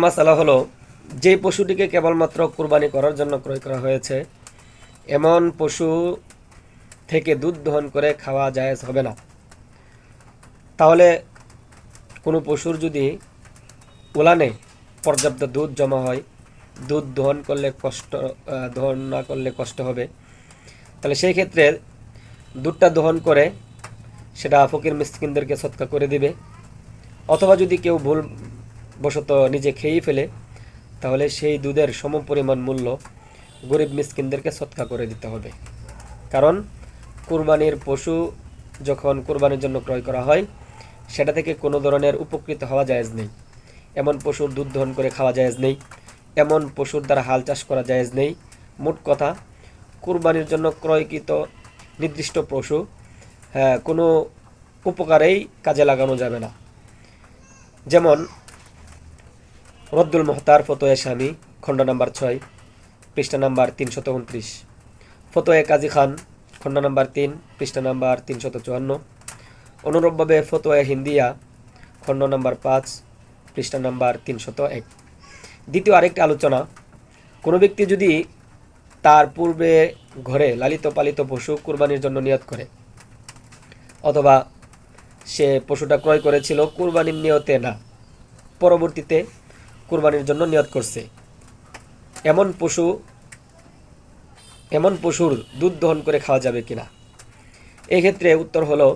মাসালা হলো, যে পশুটিকে কেবলমাত্র কুরবানি করার জন্য ক্রয় করা হয়েছে এমন পশু থেকে দুধ দহন করে খাওয়া জায়েজ হবে না। তাহলে কোনো পশুর যদি উলানে পর্যাপ্ত দুধ জমা হয়, দুধ দহন না করলে কষ্ট হবে, তাহলে সেই ক্ষেত্রে দুধটা দহন করে সেটা ফকির মিসকিনদেরকে সৎকা করে দিবে। অথবা যদি কেউ ভুলবশত নিজে খেয়েই ফেলে, তাহলে সেই দুধের সমপরিমাণ মূল্য গরিব মিসকিনদেরকে সৎকা করে দিতে হবে। কারণ কুরবানির পশু যখন কুরবানির জন্য ক্রয় করা হয়, সেটা থেকে কোনো ধরনের উপকৃত হওয়া জায়েজ নেই। এমন পশুর দুধ দহন করে খাওয়া জায়েজ নেই, এমন পশুর দ্বারা হাল চাষ করা জায়েজ নেই। মোট কথা, কুরবানির জন্য ক্রয়কৃত নির্দিষ্ট পশু কোনো উপকারেই কাজে লাগানো যাবে না। যেমন রদ্দুল মোহতার ফতোয়া স্বামী, খণ্ড নাম্বার 6, পৃষ্ঠা নাম্বার 329, ফতোয়া কাজী খান, খণ্ড নাম্বার 3, পৃষ্ঠা নাম্বার 354, অনুরূপভাবে ফতোয়া হিন্দিয়া, খণ্ড নাম্বার 5, পৃষ্ঠা নাম্বার 301। দ্বিতীয় আরেকটি আলোচনা, কোনো ব্যক্তি যদি তার পূর্বে ঘরে লালিত পালিত পশু কুরবানির জন্য নিয়ত করে, অথবা সে পশুটা ক্রয় করেছিল কুরবানির নিয়তে না, পরবর্তীতে কুরবানির জন্য নিয়ত করছে, এমন পশুর দুধ দহন করে খাওয়া যাবে কিনা? এই ক্ষেত্রে উত্তর হলো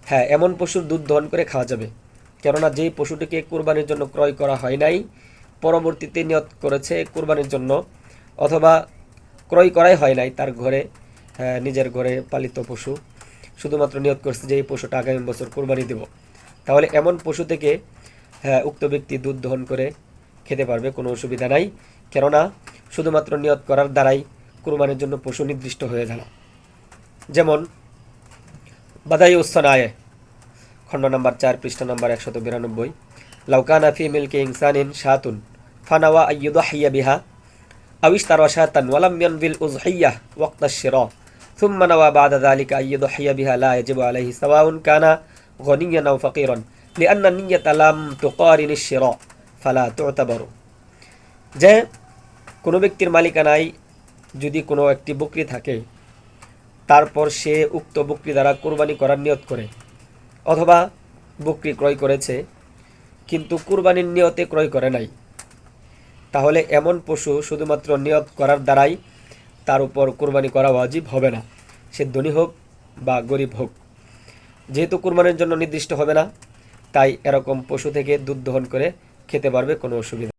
হ্যাঁ, এমন পশুর দুধ দহন করে খাওয়া যাবে। কেননা যেই পশুটিকে কুরবানির জন্য ক্রয় করা হয় নাই, পরবর্তীতে নিয়ত করেছে কুরবানির জন্য, অথবা ক্রয় করাই হয় নাই, তার ঘরে নিজের ঘরে পালিত পশু, শুধুমাত্র নিয়ত করছে যে এই পশুটা আগামী বছর কুরবানি দেব, তাহলে এমন পশু থেকে উক্ত ব্যক্তি দুধ দহন করে খেতে পারবে, কোনো অসুবিধা নাই। কেননা শুধুমাত্র নিয়ত করার দ্বারাই কুরবানির জন্য পশু নির্দিষ্ট হয়ে যায় না। যেমন বাদাই উসনায়ে, খণ্ড নাম্বার 4, পৃষ্ঠা নাম্বার 192, লাউকানা ফি মিলকি ইনসানিন শাতুন ফানাওয়া আইয়ুদহিয়া বিহা আবিশতারা শাতান ওয়ালাম ইয়ানবিল উযহিয়াহ ওয়াক্তা শিরা ثم نوى بعد ذلك أن يضحي بها لا يجب عليه سواء كان غنيا أو فقيرا لأن النية لم تقارن الشراء فلا تعتبر। যে কোনো ব্যক্তির মালিকানায় যদি কোনো একটি বকরি থাকে, তারপর সে উক্ত বকরি দ্বারা কুরবানি করার নিয়ত করে, অথবা বকরি ক্রয় করেছে কিন্তু কুরবানির নিয়তে ক্রয় করে নাই, তাহলে এমন পশু শুধুমাত্র নিয়ত করার দ্বারাই তার উপর কুরবানি করা ওয়াজিব হবে না, সে ধনী হোক বা গরিব হোক। যেহেতু কুরবানির জন্য নির্দিষ্ট হবে না, তাই এরকম পশু থেকে দুধ দহন করে খেতে পারবে, কোনো অসুবিধা